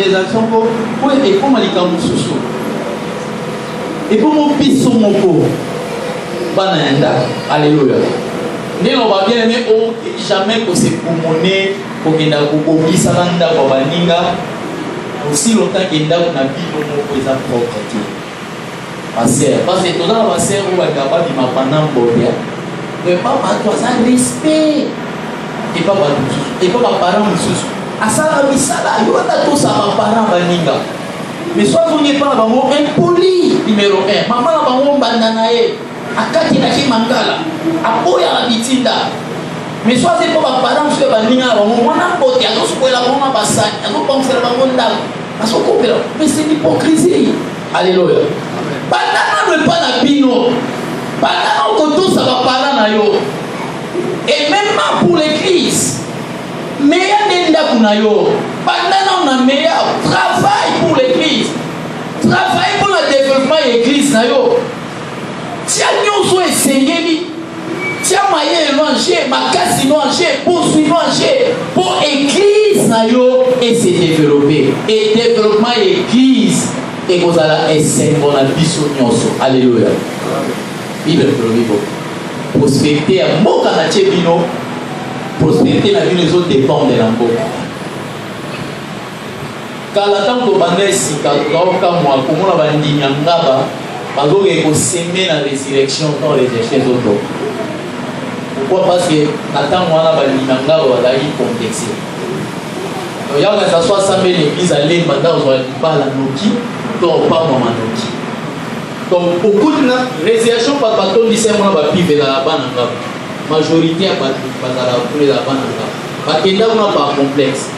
les actions pour et comme les camous sous et pour mon pisse sur mon corps bananda alléluia mais on va bien aimer oh jamais que c'est pour monnaie pour qu'il n'a pas oublié ça landa pour baninga aussi longtemps qu'il n'a pas vu mon présent propre parce que tout dans la sœur on va capable de m'apprendre bonheur mais papa toi ça respect et papa parent sous asala misala yo ata to sa parent baninga mais soit on n'est pas bango impoli numéro 1 maman na bango bandana ye akati na ki mangala apoya la bitinda mais soit c'est pas parent sur baninga bango mwana pote azo sokola bango basani azo penser bango ndalo azo kopela mais c'est l'hypocrisie alléluia bandana ne pas na bino bandana ko to sa parent na yo et même pour l'église meilleur n'enda kunayo pendant on a meilleur travail pour l'église travail pour le développement de l'église nayo tia nyonso esengeli tia maye évanger makasi évanger poursuivre évanger pour l'église nayo et se développer et développement de l'église et kozala esengo na biso nyonso alléluia bible provivo prospérité ya mboka na tchebino prospérité la vie les autres dépend de l'amboka kala tanto bandesi ka ka moi comme la bandinya ngaba bazo ke ko semer la résurrection dans les échelles autres pourquoi parce que attend moi la bandinya ngaba la yi complexé donc ya ka ça soit ça mais l'église aller pendant on va pas la noki donc pas moi noki donc beaucoup de résurrection pas baton dit c'est moi ba pive la bana ngaba majorité à bazala pour les abananga bakenda kuna pas complexe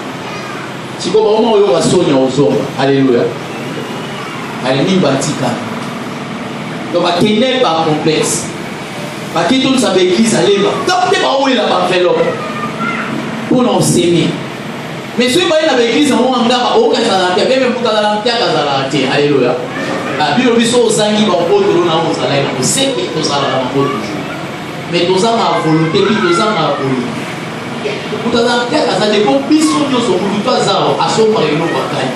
siko ba moment oyo basonya ozonga alléluia alimi batika donc bakenda pas complexe bakito nous savons église aleba donc te ba oyo la ba vélo pour nous s'aimer mais si ba ina église on ngaba o ka sala te même pour la te ka sala te alléluia la bible biso ozangi ba oto na ozala na oseke ozala na oto mais tous en a volonté puis tous en a volonté tout en fait ça dépend biso nyonso mutu azao asoma eno bakani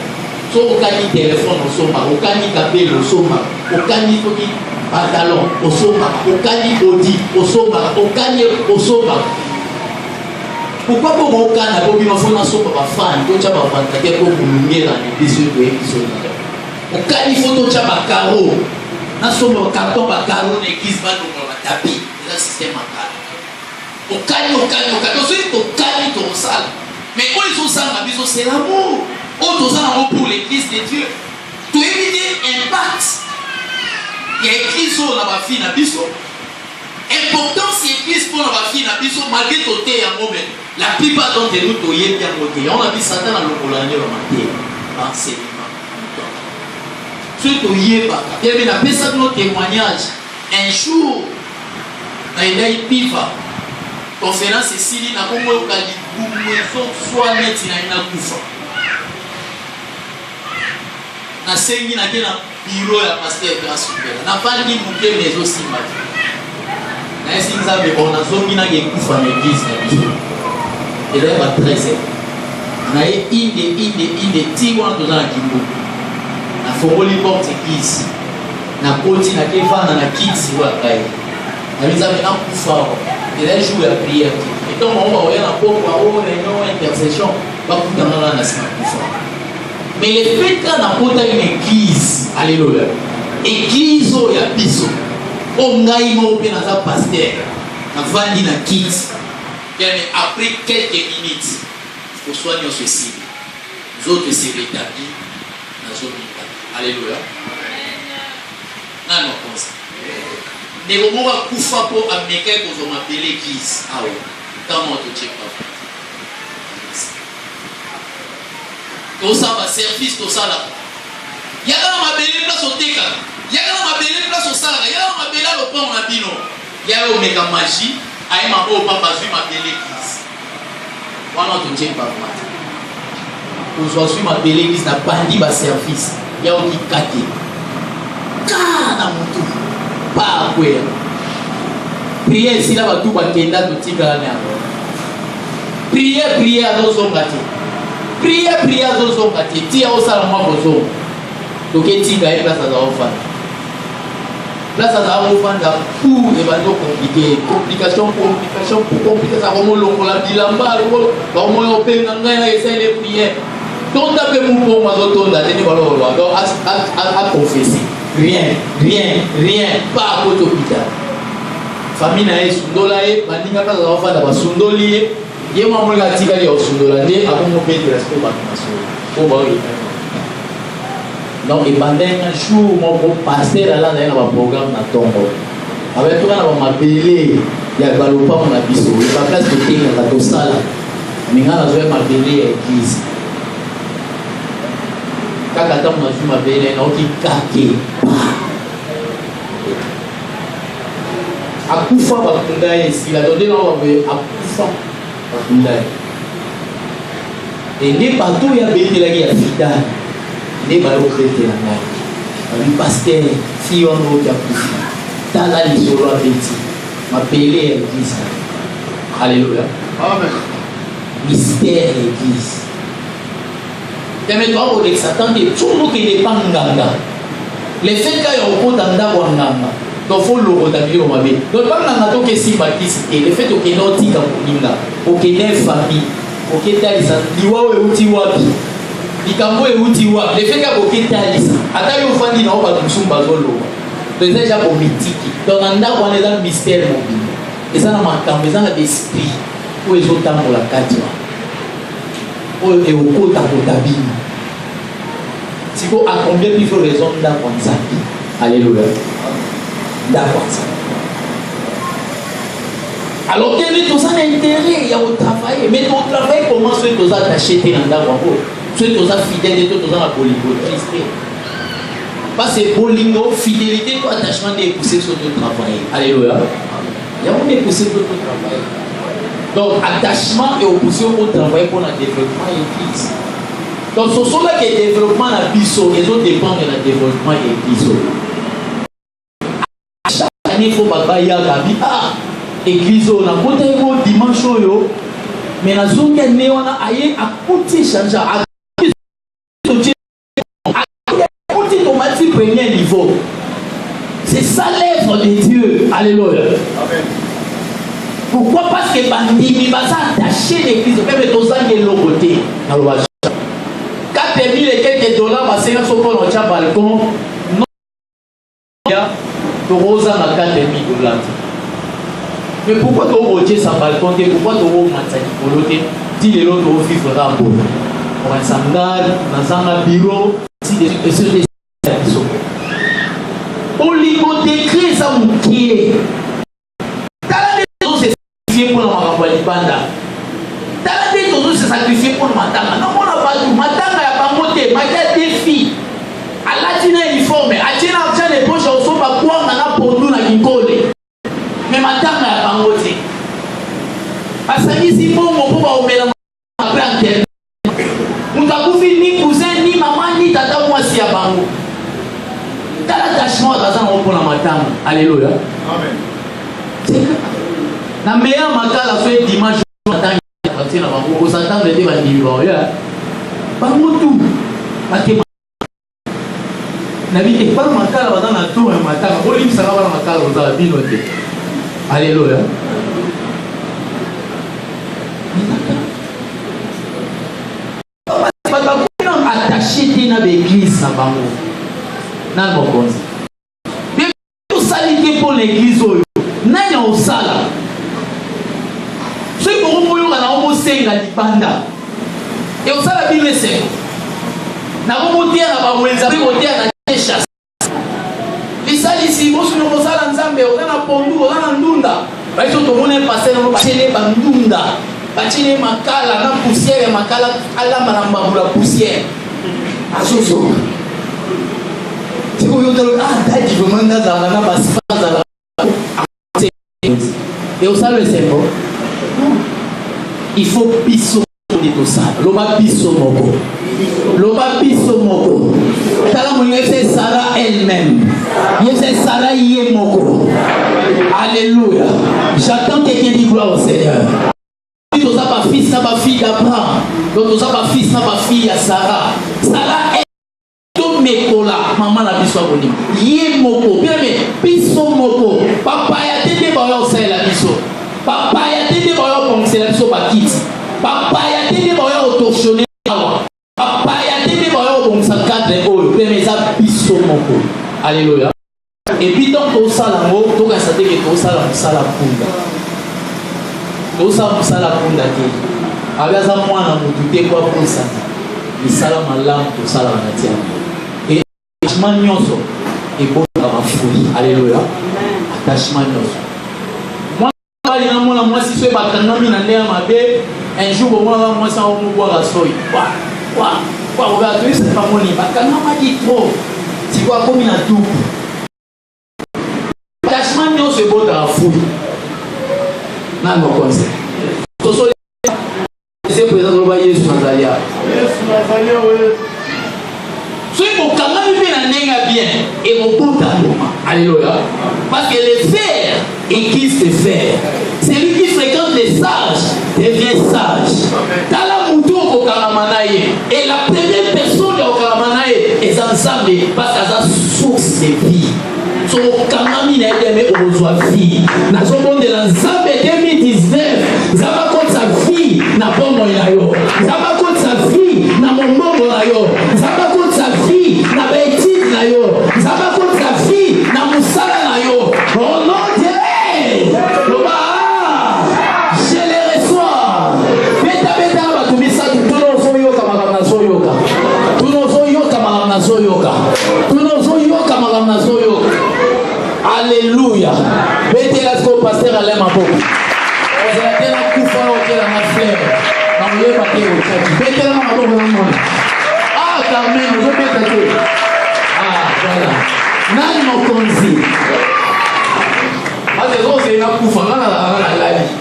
so okani téléphone osoma okani kabelo osoma okani toki pantalon osoma okani body osoma okani osoma pourquoi pas mon kana pour bino fona soma ba fan to cha ba fantate ko kulungela ni biso ko episode okani photo cha ba karo na soma carton ba karo na église ba no ba tapi le système mental au calme au sale mais quand ils sont ça c'est l'amour pour l'église de Dieu tout éviter impact il y a écrit sur la fille na biso importance église pour la fille na biso malgré tout en moment la plupart d'entre nous toyé bien côté on a vu Satan dans le colonier au matin enseignement ce toyé pas bien mais la personne notre témoignage un jour na piva conférence ici na kongo kali bumo soit net na kufa na sengi na kena bureau ya pasteur grâce na pandi muke mezo simba na esinza be on a zongi na ke kufa na église na biso et là va 13 na inde tiwa to na kimbo na fongoli porte église na koti na kevana na kiti wa kai na biza me na kufa et là joue la prière et donc on va voir la pauvre ou réunion intercession va kutana na na kufa mais le fait qu'on a porté une église alléluia église o ya biso o ngai mo pe na za pasteur na vandi na kiti bien après quelques minutes faut soigner ceci les autres c'est rétabli dans zone alléluia non comme ça ne bomo ba kufa po ameka ko zo mapele église awo comment to check pas to ça va service to ça là yaka na mabele place au teka yaka na mabele place au sala yaka na mabele lo pont na bino yaka o meka magie ai ma po papa zui mabele église wana to check pas ko zo zui mabele église na bandi ba service ya o kikate kana mutu pas quoi prière si là va tout bakenda to tika na prière à nos hommes gâtés prière zozonga te tia osala mwa bozonga toketinga ye place aza ofanda place aza ofanda pour ebando complication ça komolongola bilamba bakomoya openga ngai na esale prière tonda mpe mupongo azotonda teni baloloa donc aconfesse rien pas koto hôpital famille na ye sundola ye baninga place aza ofanda basundoli ye ye mamoleka atikali ya osundola nde akomopetela siko bato masolo po baoyeba donc ebandanga jour moko paster alanda ye na baprogramme na ntongo abetoka na bamabele ya balopango na biso baplace totengaka tosala minga nazoya mabele ya eglise kaka ntango nazwi mabele naoki kake akufa bakunda ye esila to nde naobaboye akufa bakunda ye ende bato oyo abetelaki ya fidani nde bayokretela ngai babi paster fi wana oki akufa tala lisolo abeti mabele ya eglise alleluya mystère ya eglise temetwa kolekisa tante tsono okende pa nganga le fait ka ya okota ndako ya nganga donc fo lokota biloko mabe donc pa nganga tokesimba kisi te le fait okende otika moninga okende famille oketalisa liwa oyo euti wapi likambo euti wapi le fait ka boketalisa ata yo ofandi na o bato mosusu bazoloba donc eza ja bomitiki donc na ndako wana eza mystère mobile eza na makambo eza na d'esprit oyo ezotambola kati wana oyo ekokota kotabina siko a combien il faut raison ndako ya nzambe alleluya ndako ya nzambe alors tene toza na intérêt ya kotravaille mais totravaille comment soki toza attaché te na ndako yango soki toza fidèle te toza na bolingo triste parce que bolingo fidélité to attachement nde epousse so totravaille alleluya yango nde epousse to totravaille donc attachement et opposition au travail pour le développement de l'église. Donc ce sont là que le développement de biso, les autres dépendent du développement de l'église. Chaque année il faut pas y aller à l'église on a côté un dimanche mais la zone qui est née on a ailleurs à côté changer à côté automatique premier niveau. C'est ça l'œuvre de Dieu. Alléluia. Amen. Pourquoi? Parce que bandimi baza attaché l'église même tozangi lokote na loba 4000 et quelques dollars basenga soko na cha balcon non ya toza na 4000 dollars mais pourquoi tu rocher sa balcon te pourquoi tu ro matsaki kolote ti lelo to vivre rapo on s'engage na zanga bureau si des sur des olingo décret ça mukie pour la libanda. Dans les choses se sacrifier pour le matanga. Non, on n'a pas tout. Matanga ya bangote, magia défi. À la tina uniforme, à tina argent les poches au son pas quoi na pour nous na kikole. Mais matanga ya bangote. Asani si bon mon papa omela après antenne. Mutakufi ni cousin ni maman ni tata moi si ya bango. Dans l'attachement à ça on pour la matanga. Alléluia. Amen. Na meilleur makala soit dimanche matin partir na bango on s'entend de dire bandimba ya bangotu bakema na bite pas makala bana na tour ya matin olim sala bana makala on za bino te alléluia pas attaché na l'église na bango na bokonzi mais tout ça lié pour l'église nani osala ce que vous voyez na homo senga libanda et osala bilese na homo tia na bamwenza pe kotia na chasse lisali si bosu no kosala nzambe ona pondu ona ndunda baiso to mona passer no bachele bandunda bachele makala na poussière makala alamba na mbabula poussière asoso siko yo talo dadi vomanda za na basfaza et osala le sembo il faut biso de tout ça loba biso moko tala mo yese Sarah elle-même yese Sarah yé moko alléluia j'attends quelqu'un dit gloire au Seigneur tout ça pas fils fils na ba fille d'Abraham. Donc toza ba fils na ba fille ya Sarah. Sarah est tout mekola maman na biso boni. Yé moko, bien mais biso moko. Papa ya tete ba yo sala biso. Papa ya tete ba yo pomsela biso ba kiti. Papa ya tete ba yo torsionner awa. Papa ya tete ba yo pomsa cadre oyo. Bien mais ça biso moko. Alléluia. Et puis donc tout ça là mo to ka sa teke to ça là punda. To ça punda te. Abaza mwana mutu te kwa posa. Misala malamu to ça là na tia. Et attachement nyonso et bon à fouille. Alléluia. Attachement nyonso. Moi na mona moi si so ba kanami na ndea mabe un jour au moins moi ça on boire la soy. Quoi on va trouver cette famille ba kanama dit trop. Si quoi comme na tout. Attachement nyonso et bon à fouille. Na no conseil. To so c'est présent dans le Yesu Nazaria. Yesu Nazaria oui. Ceux qui ont quand même fait la nenga bien et mon bout d'amour. Alléluia. Parce que les fers équissent les fers. Celui qui fréquente les sages devient sage. Dans la mouton au Karamanaye. Et la première personne au Karamanaye est ensemble parce qu'elle a source de vie. Son Karamine a été au besoin de vie. Dans son monde de l'ensemble 2019, Zaba contre sa vie n'a pas moyen. Zaba contre sa vie n'a mon monde. Zaba contre sa vie n'a pas été. Zaba contre sa vie n'a mon salaire. Oh non, Dieu! Je les reçois. Beta, tu me sais que tout le monde yoka magana soyoka. Tout le monde yoka magana soyoka. Tout le monde yoka magana soyoka. Alléluia. Beta, là, ce que le pasteur a l'air ma peau. On a été là pour faire la fleur. On ne pas qu'il y ait Beta, là, ma peau, ah, Carmen, je vais t'aider. Ah, voilà. Nan no konzi. Parce que c'est une coupe, on a la vie.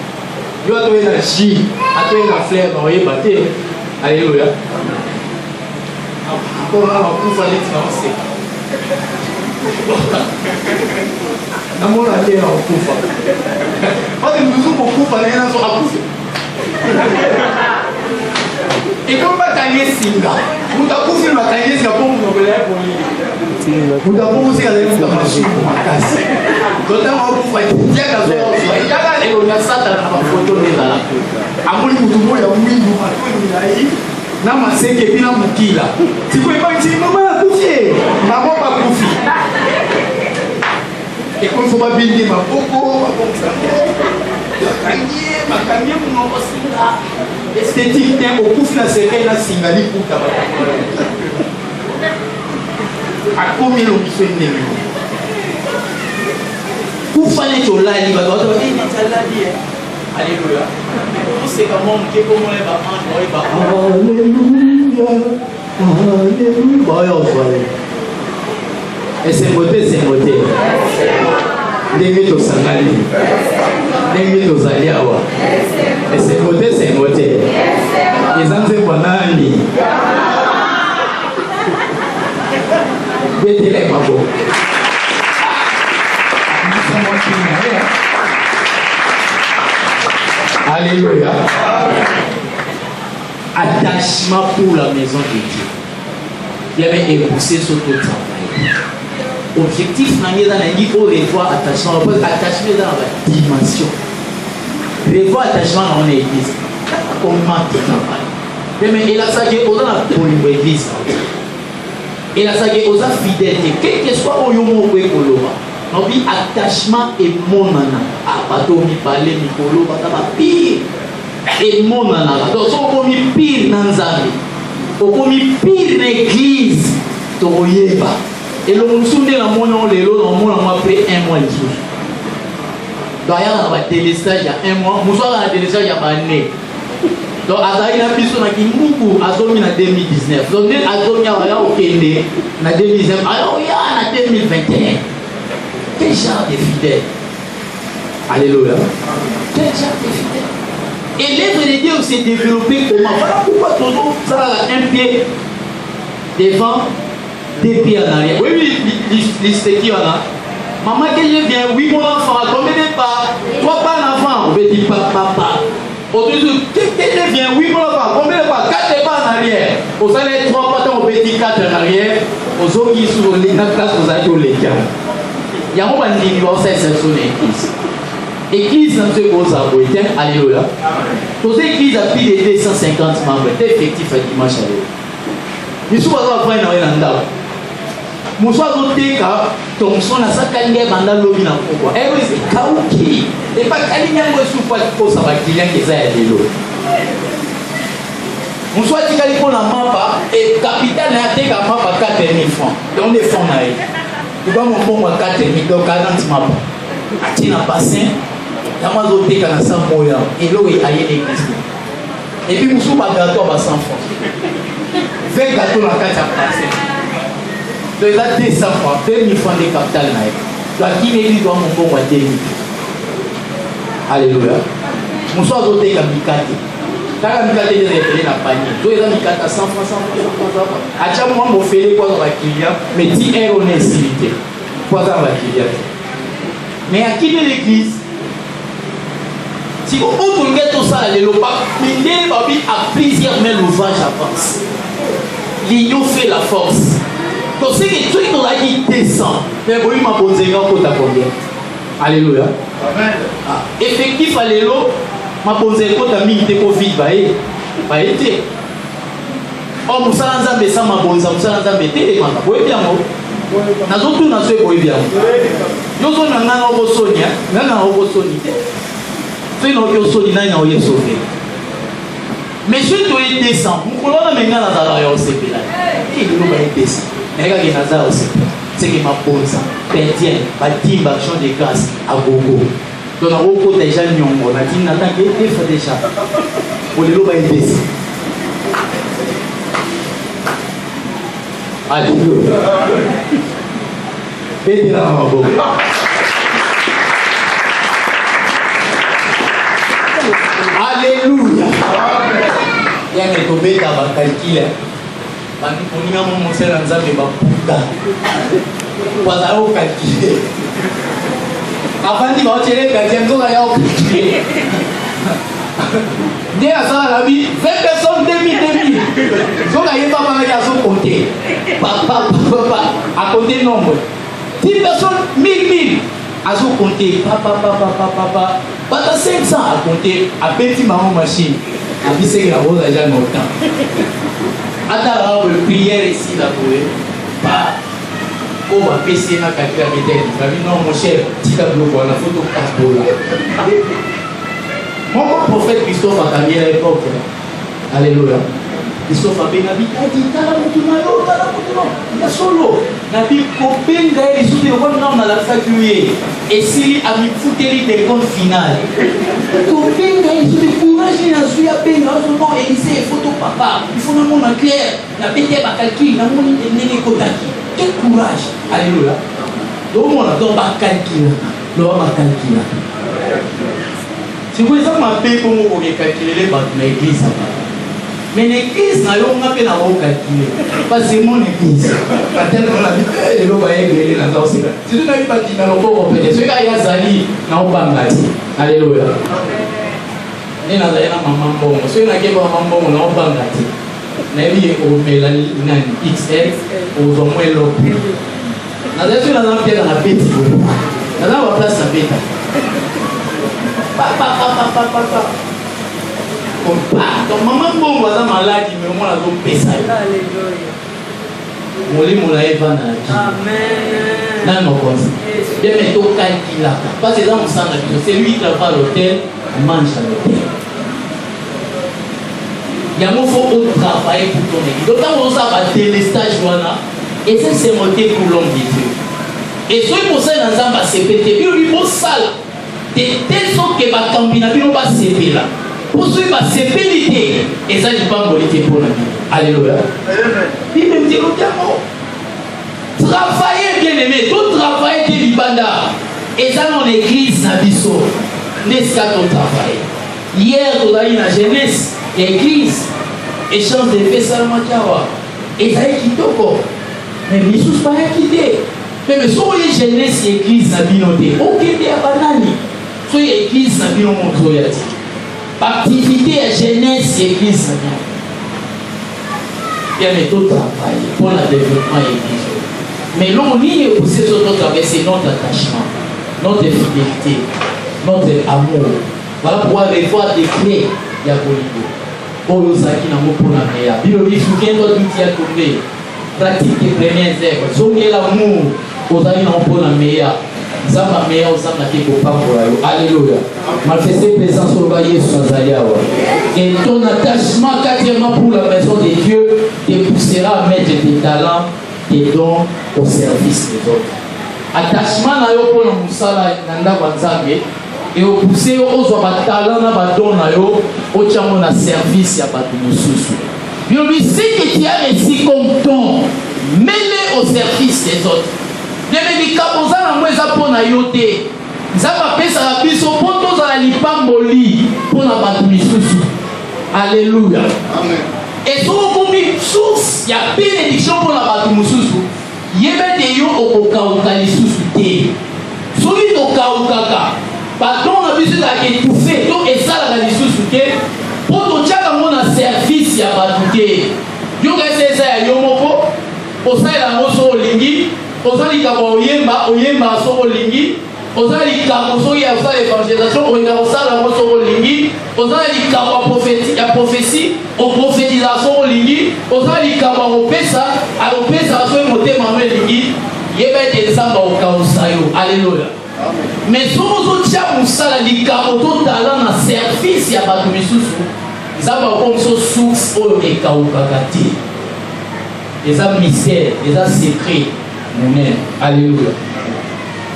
Il va trouver la chi, à trouver la fleur, on va y battre. Alléluia. Encore là, on va pouvoir aller lancer. Namon la terre, on coupe. Parce que nous sommes beaucoup parler dans son accouche. Et comme pas gagner singa, vous t'avez fait ma gagner singa pour nous voler pour lui. Vous t'avez aussi gagné pour la machine pour ma casse. D'autant qu'on vous fait bien dans son offre. Il y a des gens qui ont ça dans la photo de la. Amuli mutumo ya mwindu matoni milai. Na maseke pina mukila. Si vous pouvez pas dire maman a couché, maman pas couché. Et comme il faut pas bien dire ma poco, ma poco. Makangie pour singa esthétique tem au coup na serre na singali pour ta a combien on fait une pour faire les tolali ba doit être une salade. Alléluia. C'est comment que comment les va manger ba alléluia alléluia. Et c'est beauté ndenge tosangali ndenge tozali awa esengo te eza nzembo nani betele mabo alléluia. Attachement pour la maison de Dieu. Il y avait épousé sur tout le travail. Objectif dans revoir attachement, attachement dans la dimension. Revoir attachement dans l'église. Comment tu travailles. Mais il a ça qui est dans la l'église. Il a ça qui est aux fidélité. Quel que soit où yomo ou ekoloba. Non bi attachement et mon nana. Ah bateau mi parler mi koloba ça va pire. Et mon nana. Donc on comme pire dans Nzambe. On comme pire dans l'église. Toyeba. Et le monde de la monnaie, les lots, on après un mois. Donc, il y a un téléstage il y a un mois. Nous sommes à un téléstage il y a un année. Donc, à la personne qui moukou, à 2019. Donc, à 2019, alors il y a 2021. Quel genre de fidèles? Alléluia. Quel genre de fidèles? Et l'œuvre de Dieu s'est développée comment? Voilà pourquoi toujours ça a un pied devant. Des pieds en arrière. Oui, liste qui en a. Maman, que je viens, oui, mon enfant, combien de pas? Toi, pas l'enfant. On veut dire papa. Aujourd'hui, quelqu'un vient, oui, combien de pas, 4 pas en arrière. Vous allez 3 pas dans le petit 4 en arrière. Aux autres qui sont dans la classe, vous allez au légal. Il y a un moment où il va faire section d'église. L'église dans ce gros arbre, alléluia. Pour cette église a plus de 250 membres, c'est effectif à dimanche à l'heure. Mais si vous avez un endroit, vous avez ton son à sa calme pendant le lobby. Et vous êtes kaouki. Et pas calme, vous souffrez pour ça, client qui est à l'eau. Vous soit dit qu'il pour la mapa et capital n'a été qu'à mapa 4 000 francs. Et on est fonds là. Tu vas mon bon 4 000, donc 40 mapa. A t il un bassin? Il y a un autre qui a un sang moyen. Et là, il y a l'église. Et puis, vous souffrez pas gâteau à 100 francs. 20 gâteaux dans 4 bassin. Donc, il a 200 francs, 2 000 francs de capital. Donc, qui l'église doit mon bon 2 000. Alléluia. Vous soit doté comme Mikati. Quand Mikati est révélé dans le panier, donc il a Mikati à 100 francs, 100 francs. À chaque moment, vous faites quoi dans la client, mais 10 € d'incivité. Quoi dans la client. Mais à qui l'église? Si vous voulez tout ça, les lopas, mais à plusieurs mains l'ouvrage avance. L'union fait la force. Donc, c'est que tout le monde descend. Mais vous m'avez posé un côté à combien? Alléluia. Amen. Effectif, alléluia. Ma posé un côté à militer Covid. Bah, été. Oh, Moussa Nzambe, ça m'a posé, Moussa Nzambe, t'es ma boy bien. N'a pas tout dans ce boy bien. Nous sommes dans un nouveau Sonia, dans un nouveau Sonia. C'est notre Sonia, il y a un sauvé. Mais si tu es descend, vous pouvez maintenant dans la OCP là. Il est descend. Mais regarde, il y a un OCP. C'est que ma pose, perdien, bâti, action de grâce à gogo. Donc, on a déjà un on a dit, Nathan, il faut déjà. Pour les lois, il descend. Alléluia. Et là, on va alléluia. Il y a un tombé dans la calcule. On a mon monsieur Nzambe Baputa. On va calculer. Avant de voir les calculs, on va calculer. Dès à ça, la vie, 20 personnes, 2000. Si on n'arrive pas à faire son compter, papa, à compter nombre. 10 personnes, 1000. À son compter, papa. Pas 500 à compter, à petit maman machine. À bisser la rose à Jean Nortan. Attends, la prière ici, là, pour eux. Pas. On va passer dans la calculatrice. Non, mon cher, tu as bloqué la photo passe. Mon prophète Christophe a cambié l'époque. Alléluia. Christophe a dit, il y a solo. Nabi Kopenga et sous les rois dans la facture. Et s'il a mis foutu des comptes finales. Kopenga et sous les courage, il a su à peine. Non, Élysée, photo papa. Il faut un monde en clair. La bête est calcul. La monde est né Kodaki. Quel courage. Alléluia. Donc, on a donc pas calcul. L'homme a calculé. Si vous avez comment vous calculer l'église, mais l'église n'a pas pu calculer. Parce que c'est mon église. Si tu n'as pas dit, ce gars y a Zali, n'a pas gâté. Alléluia. Il y a maman bon. Si on a dit maman bon, n'a pas gâté. Il y a XL, aux hommes et l'autre. Dans la pièce, dans la bête. Dans la place, la bête. Papa. Donc maman bon va malade mais moi la go pesa. Alléluia. Moli mola eva na. Amen. Nan no cause. Bien mais to calcula. Parce que dans mon sang c'est lui qui travaille à l'hôtel, mange à l'hôtel. Il y a mon faut travailler pour ton équipe. Donc quand on s'en va délestage voilà et ça c'est monté pour l'homme de Dieu. Et ceux pour ça dans un va se péter, il lui faut ça là. De telle sorte que ma cambina ne va pas se péter là. Pour ceux qui vont se péter, et ça je pas m'oliter pour la vie. Alléluia. Il me dit, travaillez bien aimé, tout travail de l'Ibanda. Et ça dans l'église Nabiso. N'est-ce qu'à ton travail? Hier, on a eu la jeunesse, l'église, échange de faits Salamakiawa. Et ça est quitté encore. Mais Missous pas quitté. Mais si vous avez jeunesse, l'église Nabinoté, ok, il y a banani. Soyez l'église Nabino Montroyati. Activité et jeunesse église. Bien, mais tout travail pour le développement église. Mais l'on est aussi sur notre travail, c'est notre attachement, notre fidélité, notre amour. Voilà pourquoi il faut décret il y a pour le Zaki n'a pour la meilleure. Biologie, souviens-toi du qui a trouvé. Pratique des premières œuvres. Soyez l'amour aux amis pour la meilleure. Zama meilleur aux âmes qui pour pas pour la. Alléluia. Manifestez présence sur le baillet sur Zaliawa. Et ton attachement quatrièmement pour la maison de Dieu te poussera à mettre tes talents, tes dons au service des autres. Attachement na yo pour le musala nanda wanzambe. Et au pousser aux talents na don na yo au chamo na service ya batu mususu. Biologie, ce que tu as réussi comme don, mets-le au service des autres. Les médicaments sont moins pour na yote. Ça va passer à la biso pour tous à la lipamboli pour la batumisousu. Alléluia. Amen. Et sur une source, il y a bénédiction pour la batumisousu. Yebe de yo okauka lisusu te. Soki to kaukaka. Pardon na biso la étouffé. Donc et ça la lisusu te. Pour to tchaka mona service ya batute. Yo kese ça yo moko. Osala moso olingi. Osali kama oyemba so olingi. Osali kama so ya osala évangélisation oyinga osala moso olingi. Osali kama prophétie o prophétisation olingi. Osali kama opesa so motema olingi. Yeba te nzamba okausa yo. Alléluia. Mais somo tia musala likamo to talent na service ya batu misusu. Nzamba comme so source o ekaukaka te. Des mystères, des secrets. Amen. Alléluia.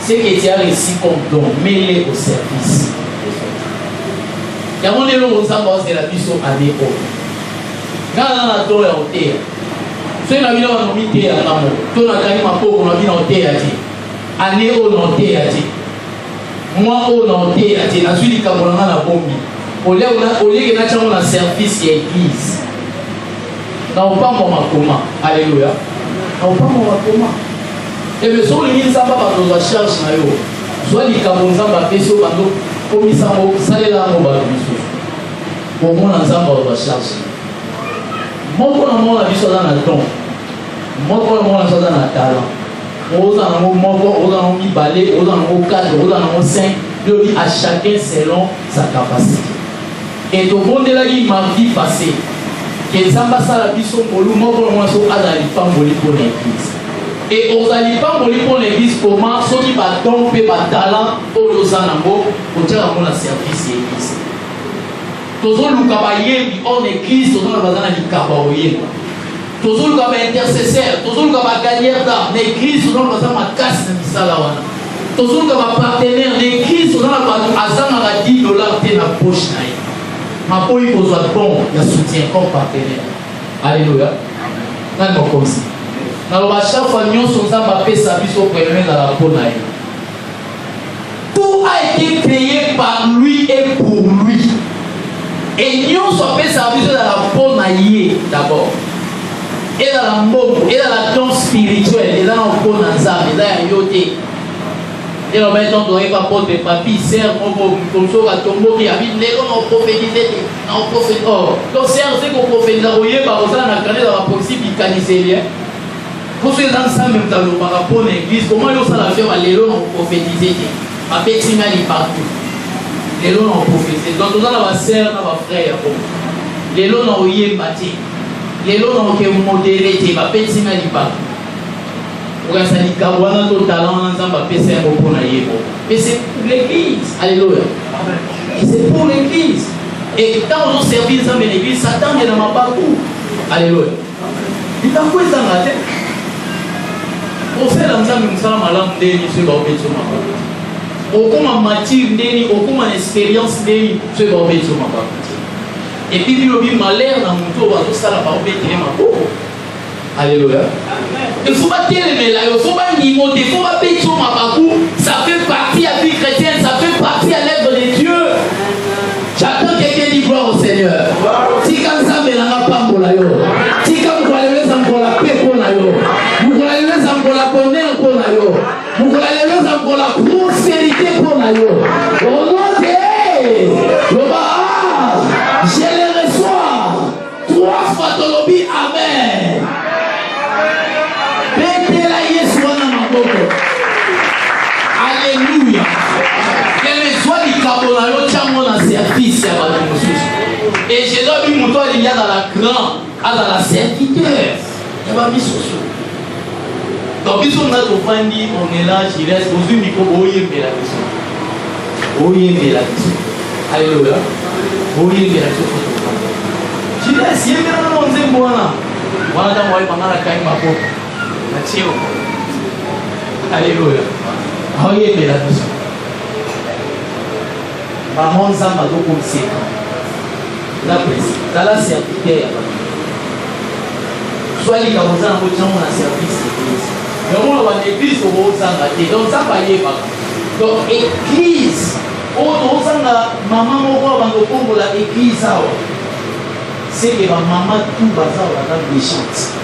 Ce que tu as réussi comme don, mets-les au service. Il y a mon élo, on s'en va, c'est la mission à l'époque. Quand on a don, on est. Si on a vu un homme qui est à l'amour, tout le monde on a vu un thé à dire. Année où on thé à dire. Moi où on thé à dire. Ensuite, il y a un bombi. Au lieu que nous avons un service et l'église. Nous n'avons pas mon comment. Alléluia. Nous n'avons pas mon comment. Et le son il n'y a pas de recherche na yo. Soit les cabonzans va peso bando comme ça au salela au bas biso. Au moins ensemble de recherche. Moi pour la biso dans la don. Moi pour la biso dans la talent. Aux en moko, aux en mi balai, aux en quatre, aux en 5, de à chacun selon sa capacité. Et tout le monde là qui m'a vie passée. Que Zamba sala biso molu moi pour moi so adali pamboli pour l'église. Et aux alipans pour l'église, comment ceux qui battent et talent pour le Zanambo, pour dire à mon service et l'église. Toujours le cabaye, en église, toujours le bazar du cabaye. Toujours le cabaye intercesseur, toujours le cabaye gagneur d'âme, l'église, toujours le bazar ma casse de Misalawana. Toujours le cabaye partenaire, l'église, toujours le bazar azan à $10 dans la poche. Ma peau, il faut soit bon, il y a soutien comme partenaire. Alléluia. Non, comme ça. Dans chaque fois, nous sommes en paix, ça puisse opérer dans la peau. Tout a été créé par lui et pour lui. Et nous sommes en paix, ça puisse dans la peau d'abord. Et dans la mot, et dans la danse spirituelle, et dans la peau d'Anzam, et dans la yoté. Et là, maintenant, on ne doit pas porter papier, serre, comme ça, à tombeau qui habite, les gens ont prophétisé, ont prophétisé. Donc, c'est qu'on prophétise, on a gagné dans la possible, il canise. Pour ceux qui sont même dans le rapport de l'église, comment ils ont fait les gens ont prophétisé. Ma petite mère partout. Les gens ont prophétisé. Donc, nous avons ma soeur, ma frère. Les gens ont eu bâti. Les gens ont modéré. Ma petite mère partout. Pour que ça dit Kawana, ton talent, on a fait un bon pour mais c'est pour l'église. Alléluia. Et c'est pour l'église. Et quand on servi dans l'église, Satan est dans ma parcours. Alléluia. Il a quoi ça dans la tête? On fait l'ensemble de ça, madame, sur le bébé sur ma part. Au comment mature, au comment expérience, sur le bébé sur ma part. Et puis, il y a eu malheur dans mon tour, tout ça, la bébé qui est ma peau. Alléluia. Il ne faut pas télémer là, il ne faut pas niveau, il ne faut pas payer sur ma parcours. Ça fait partie à la vie chrétienne, ça fait partie à l'œuvre de Dieu. J'attends quelqu'un dit gloire au Seigneur. Si quand ça me l'a pas pour la yo, si quand vous allez pour la paix pour la yo, vous allez pour la bonheur pour la yo, vous allez pour la prospérité pour la yo. Au nom de il y a dans la grande, dans la serviteur. Il y a mis sociaux. Donc, ils sont là, on est là, il reste aux micro, oui, mais la question. Oui, mais la question. Alléluia. Oui, mais la question. Je laisse, il y a un monde de moi. Voilà, dans moi, pendant la caille, ma peau. La tire. Alléluia. Oui, mais la question. Maman, ça m'a donné comme c'est. La précise. Dans la serviteur. Soit les gamins, on a service d'église. Mais on a l'église au haut sangaté. Donc ça va y être. Donc église, au haut sanga, maman moko bango kombo la église ça. C'est que ma maman tout bazar la dans les chantes.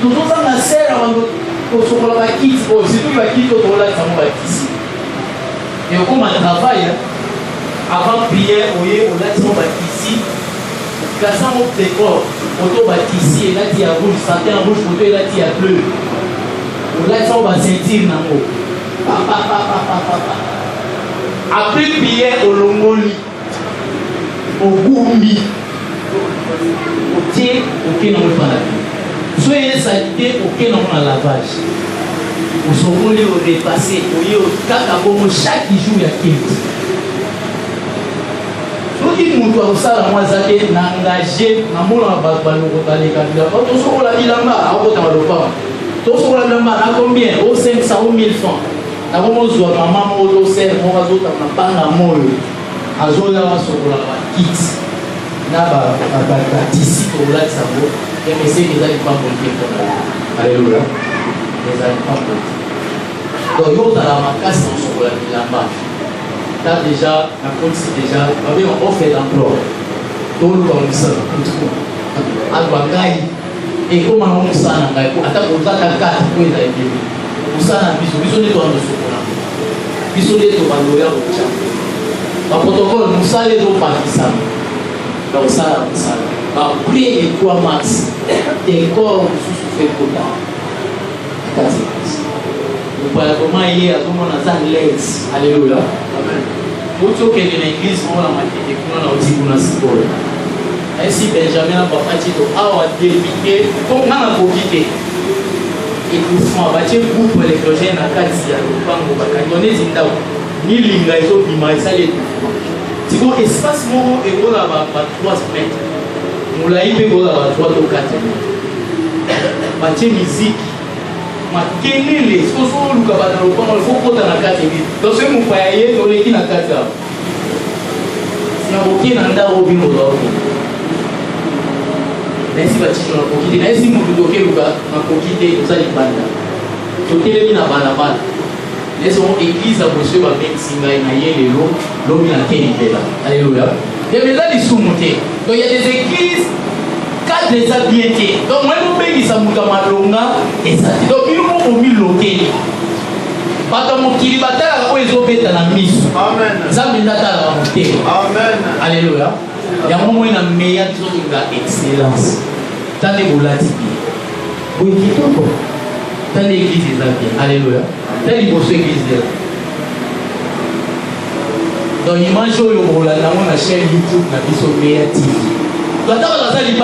Tout ça na sert bango ko sokola ba kit, oh c'est tout ba kit au là ça mo ba ici. Et comme on travaille avant prière, au là ça mo ba ici. Grâce au décor, auto bâtissé, là il y a rouge, santé en rouge, auto là il y a bleu. Là ça va sentir dans l'eau. Après prière au Longoli, au Goumbi, au thé, au pied dans le panafil. Soyez salité, au pied dans le lavage. Au Songoli, au dépassé, au Kakabomo, chaque jour il y a quelque. Soki mutu akosala mwaza te na engagé na mona baloko baleka bilamba tosokola bilamba akotanga lopanga tosokola bilamba na combien au 500 ou 1000 francs nakomozwa mama moko tosere moko azotanga na banga moyo azoya basokola bakit na batisi tokolatisa ngo emeseki eza lipango te mpona alleluya eza lipango te donc yo ozala makasi na osokola bilamba. Là déjà, la police déjà, on avait offert d'emploi. Tout le monde ça, tout. Albagai et comment on s'en a gagné. Attends, on a la carte pour les aider. On s'en a besoin. Besoin de toi dans ce qu'on a. Besoin de toi dans le au Tchad. Par protocole, nous allons les autres Pakistan. Donc ça, ça. Après les 3 mars, des corps sous fait pour là. Nous parlons comment il y a tout le monde dans l'aise. Alléluia. Amen. Autre que l'église, on a marqué qu'on a aussi pour la sport. Ainsi, Benjamin a pas dit que a délimité, comme on a profité. Et pour moi, bâtir groupe électrogène à 4 ans, on va cantonner Zindao. Ni l'ingrédient qui m'a salé. C'est bon, espace mon et on a 3 mètres. On l'a eu pour 3 ou 4 mètres. Bâtir musique. Makelele soso luka bana lopango foko ta na kati bi to se mu paye to leki na kata na boki na ndao bino do nesi ba tishona boki na esi mu doke luka na boki te usali banda to tele na bana bana nesi on église a bosse ba mexinga na yele lo mi na keni bela alléluia et mais là ils sont montés donc il y a des églises quatre des habiletés. Donc, moi, je vais dire que je vais donc, il faut que loquer. Parce que mon kilibatala, ils ont fait la mise. Amen. Ça me donne la montée. Amen. Alléluia. Il y a un moment où il y a une meilleure excellence. Tant de volatile. Oui, qui est encore. Tant d'églises est bien. Alléluia. Tant de églises est là. Donc, il mange au Yobola, dans la chaîne YouTube, la mission meilleure TV. Quand on a dit que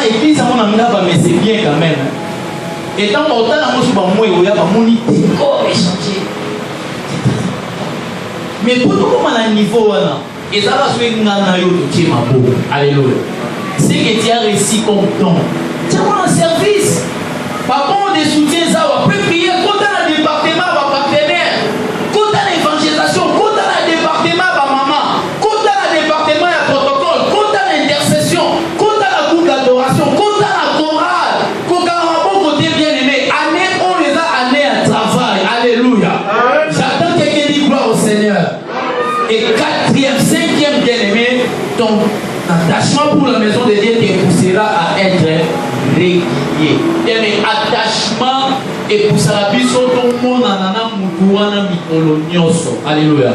l'église mais c'est bien quand même. Et tant qu'on a il y a un décor échangé. Mais pour nous, comment on a un niveau, et ça va se faire alléluia. C'est que tu as réussi comme don. Tu as un service. Par contre, des soutiens, ça va prier contre un département, va partenaire. Contre l'évangélisation, contre un département, va maman. Contre un département, il y a protocole. Contre l'intercession. Contre la coupe d'adoration. Contre la chorale. Contre un bon côté bien aimé. Année, on les a amenés à travail. Alléluia. J'attends quelqu'un dit gloire au Seigneur. Et 4e, 5e bien aimé, ton attachement pour la maison de Dieu te poussera à être régulier. Et attachement et pour ça la biso tout le monde anana mutuana mikolo nyoso. Alléluia.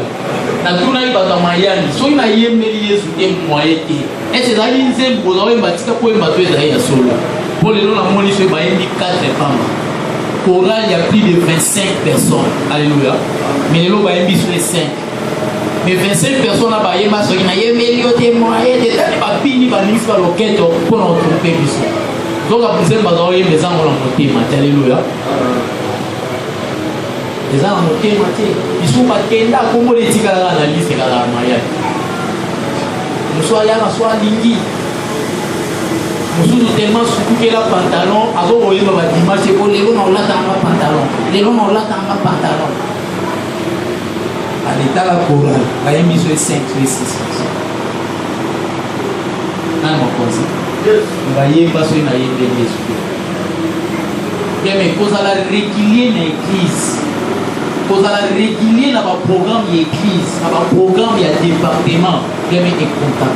Na tuna ibata mayani. So ina yemeli Yesu te moyete. Ese zali nzembo na wemba tika ko wemba tu ezali ya solo. Pour les la moni se bayendi 4 femmes. Chorale il y a plus de 25 personnes. Alléluia. Mais les lots bayendi sur les 5. Mais 25 personnes à Baye, ma soeur, il y a des moyens de faire des papilles, des livres, des roquettes pour nous tromper. Donc, après, c'est pas dans les gens qui ont monté, alléluia. Les gens ont monté, ils sont pas là, comment les tigres dans la liste, c'est la mariage. Nous sommes là, nous sommes lingui. Nous sommes tellement soucoupés là, pantalon, avant de voir le dimanche, c'est pour les gens qui ont là, pantalon. Les gens qui ont là, pantalon. À l'état la chorale, la émission est 5 et 6. Non, mon conseil. Vous voyez, parce que vous avez des esprits. Bien, mais quand vous allez régulier dans l'église, quand vous allez régulier dans le programme de l'église, dans le programme de département, bien, mais est content.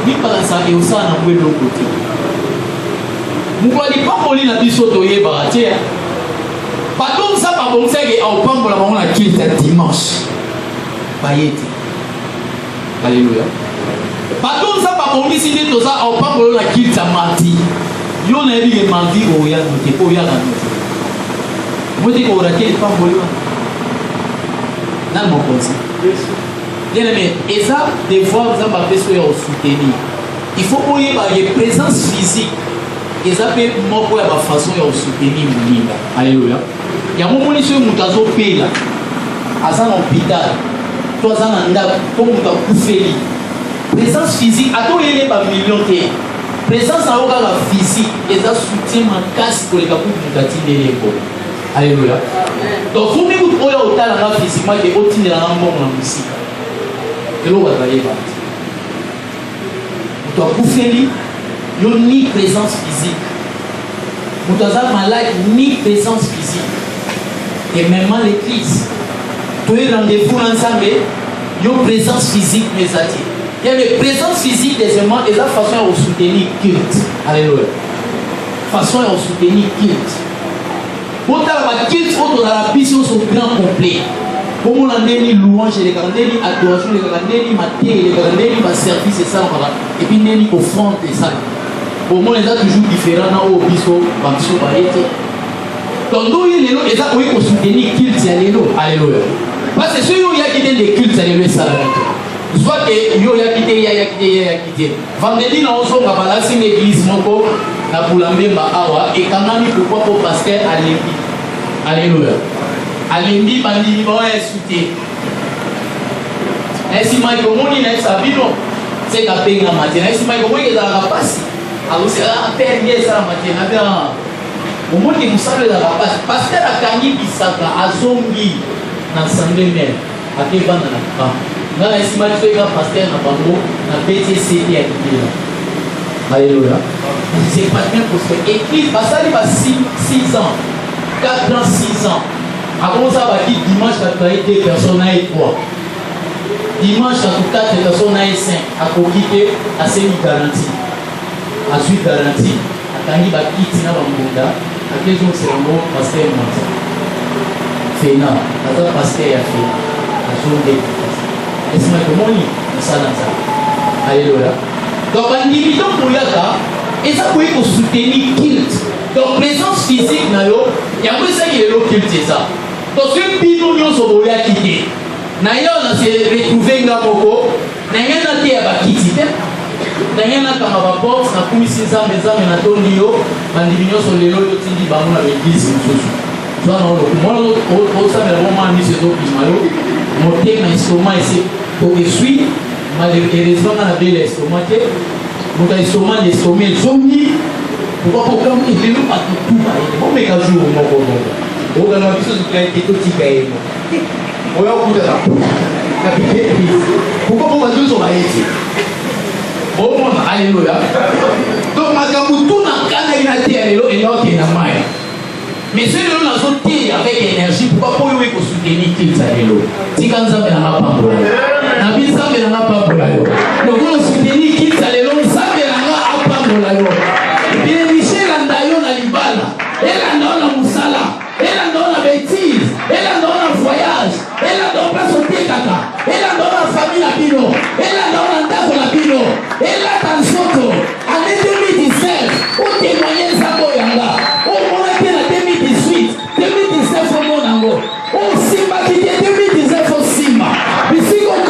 Oui, par exemple, il y a aussi un peu de l'autre côté. Vous ne voyez pas qu'on lit la biche autoyée, baratia. Pas comme ça, pas bon, c'est qu'on prend pour la maman la culte dimanche. Bayeti. Alléluia. Pas comme ça, pas bon, ici, tout ça, on prend pour la culte à mardi. Yo n'a eu que mardi au ya noté, au ya noté. Moi, je dis qu'on raté les femmes pour lui. Non, mon conseil. Bien aimé, et ça, des fois, vous avez fait ce qu'on soutenir. Il faut qu'il y ait une présence physique. Et ça peut m'ouvrir la façon de soutenir mon livre. Alléluia. Il y a un moment où je suis pays là, à un hôpital, toi, à un endroit, comme tu as coupé. Présence physique, à toi, il n'y a pas million de présence à la physique, et ça soutient ma casse pour les capous de la tine. Alléluia. Donc, vous me dites que vous avez physiquement des autres de la musique. Et là, vous allez voir. Vous avez coupé. Il n'y a ni présence physique. Vous avez malade, ni présence physique. Et même l'église. Tous les rendez-vous ensemble, il y a une présence physique, mais ça dit. Il y a une présence physique des aimants et la façon de soutenir culte. Alléluia. Façon de soutenir culte. Pour la culte, on a la vision au grand complet. Comme on a des louanges, les grandes adorations, les grandes matés, les grandes services et ça. Et puis, les offrandes et ça. Pour moi, les a toujours différents dans le biso, bamso, baïté. Donc, nous, il y a des gens qui soutenir culte, alléluia. Parce que ceux qui ont quitté des cultes, alléluia, ça. Soit que yo ya quitté. Vendredi, nous sommes à balancer l'église, moko, na Boulambemba awa, et quand même, pourquoi pour pasteur Alembi. Alléluia. Alembi, bandit, bon, est soutenu. Ainsi, moi, comment il est sabino, c'est qu'à payer la matinée. Ainsi, moi, comment il est dans la passe. Alors, c'est un père, il est à la matinée. Au moins, il nous semble dans la passe. Pasteur a gagné Bissaka, à Zongi, dans l'Assemblée même, à Kévan dans la camp. Dans la estimation, il y a un pasteur dans Bango, dans le BTC qui est acquis là. Alléluia. C'est pas bien pour ce église, parce que ça, il va 6 ans, 4 ans, 6 ans. Avant ça, va dire dimanche, il va y 2 personnes et 3. Dimanche, à tout 4 personnes et 5. À Kokite, à semi-garantie. À suite garantie. À Tangi, à Kiti, à Bambunda. À quel jour c'est le mot pasteur Manta. Fena. À ta pasteur, à Fena. À Zonde. Est-ce que comment on s'en a? Alléluia. Donc, un individu pour Yaka, et ça peut soutenir culte. Donc, présence physique, il y a ça qui est le culte, c'est ça. Donc, ce bidon, nous sommes quittés. D'ailleurs, on s'est retrouvé dans Boko, d'ailleurs, on a été à Bakiti. D'ailleurs, on a comme à box, on a mis 6 ans, mais on a tourné, on a dit, sur les lots, on a dit, on a l'église, moi, on a vraiment mis ce dos, on a été un instrument ici. Pour que suis, malheureusement, on a bien l'estomac. Donc, l'estomac, l'estomac, zombie. Pourquoi pour comme il est pas tout pareil. Bon, mais quand je joue au monde, on a la vision de créer tout petit cahier. On va au bout de la pourquoi pour que je sois ici? Bon, alléluia. Donc, ma gamme, tout n'a qu'à la terre et l'autre est dans la main. Mais ceux qui ont sauté avec énergie, pourquoi pour eux soutenir qu'ils s'arrêtent? Si quand ça n'a pas pour eux, la vie ça n'a pas pour eux. Donc on soutenir qu'ils s'arrêtent, ça n'a pas pour eux. Et puis Michel Andayon a l'ibala, elle a dans la moussala, elle a dans la bêtise, elle a dans le voyage, elle a dans la sauté kaka, elle a dans la famille Lapino, elle a dans la date Lapino, elle a dans le soto. En 2017, on témoignait ça pour Yanga. On Simba qui était 2019 au Simba. Mais si on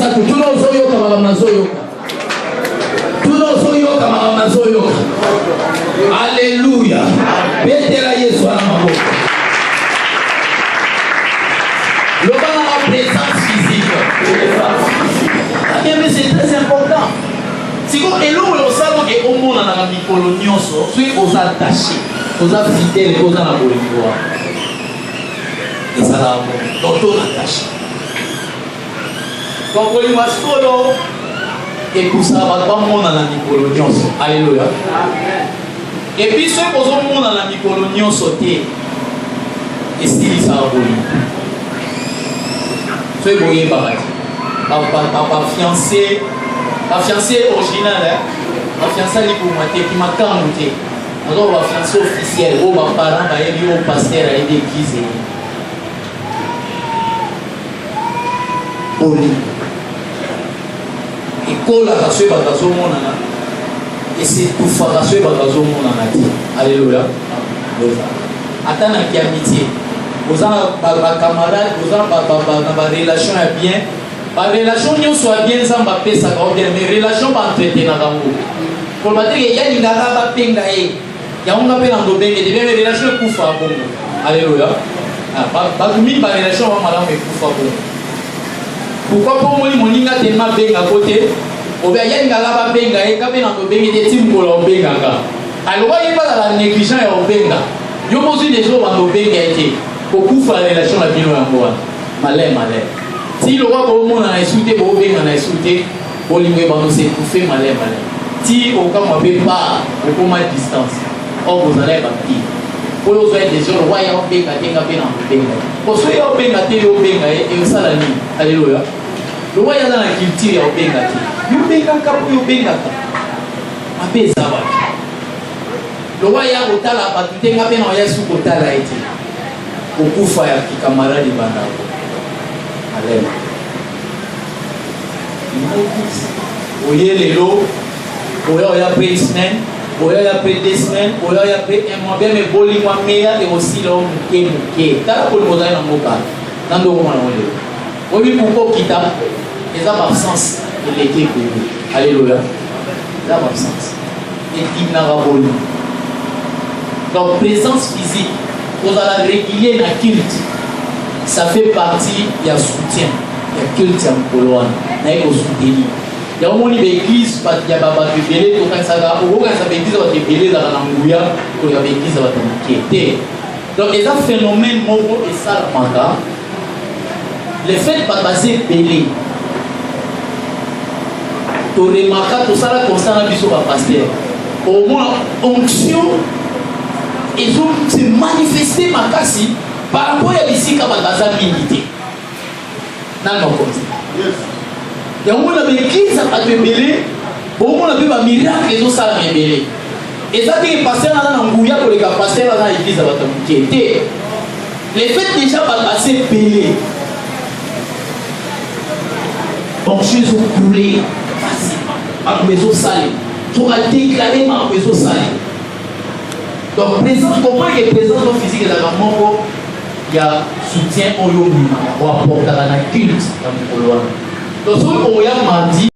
misato tuna ozoyoka makambo nazoyoka tuna ozoyoka makambo nazoyoka. Alléluia. Betela Yesu ana maboko. L'obana a présence physique. Mais c'est très important. Si vous avez le salon et au monde dans la micolonie, soyez aux attachés, aux fidèles et aux anabolikois. Et ça là, donc on attache. Donc on y va solo et pour ça va pas monde dans la micolonie. Alléluia. Et puis ceux qui ont monde dans la micolonie sauté et style ça va voler. Ceux qui ont y va. Papa fiancé, la fiancée originale, la fiancée pour moi, qui m'a camouflé. Alors la fiancée officielle, où mes parents, au pasteur, à l'église. Poli. Et quand la cassée va dans son monde, et c'est tout faire la cassée va dans son monde. Alléluia. Attends qui amitié. Vous avez un camarade, vous avez une relation bien. La relation soit bien sans papier, ça va bien, mais relation pas traiter dans l'amour. Pour dire qu'il y a une garaba pengaye, il y a un appel en dobé, et bien les relations koufa bon. Alléluia. Pas tout mille par relation va madame et koufa bon. Pourquoi pour moi mon linga tellement bien à côté, ou bien il y a une garaba pengaye, quand bien en dobé, il y a des teams pour l'obégaga. Alors il n'y a pas la négligence et obéga. Il y a aussi des gens en obéga été. Pour koufa la relation la bien en moi. Malin. Si le roi au monde a insulté, au bien a insulté, au limé va nous étouffer malin. Si au cas où on ne peut pas, au comment distance, or vous allez bâtir. Pour vous faire des gens, le roi est au bien gâté, il a bien en bien. Pour ceux qui ont bien gâté, au bien gâté, et au salami. Alléluia. Le roi est dans la culture, au bien gâté. Il bien gâté, il bien gâté. A bien ça va. Le roi est au tal à battre, il a bien en y'a sous au tal à été. Au coup, il y a des camarades de Bandao. Allez. Voyez les lots, voyez il y a pris une semaine, voyez il y a pris 2 semaines, voyez il y a pris un mois, bien mais boli moi meilleur et aussi là on mouké. T'as pour le mot dans mon cas, dans le moment où on est. Oui pourquoi quitte les absences de l'été béni. Alléluia. Les absences. Et il n'a pas boli. Donc présence physique, vous allez régulier la culte. Ça fait partie du soutien. Il y a culte en Pologne. Il y a soutien. Il y a un moment où l'église, il y a des bébés, quand ça va, quand ça va église, il y a des bébés dans l'angouya, quand il y a des églises, il y a des bébés. Donc, il y a un phénomène, et ça, le fait de passer bébé, tu remarques tout ça, constant, sur le pasteur. Au moins, onction, ils ont se manifesté ma casse. Par rapport à ici, quand on a milité, dans le comme ça. Il y a un monde qui l'église a été mêlée, au monde qui a miracle, ils ont ça mêlé. Et ça dit que passer dans l'angouya pour les passer dans l'église a été mêlé. Les faits déjà pas passer mêlé. Donc je suis coulé facilement, par maison salée. Tu as déclaré par maison salée. Donc présence, comment il y a présence physique dans le monde? Il y a soutien au Yomima, ou apporter à la culte dans le Pologne. Donc, ce qu'on a dit,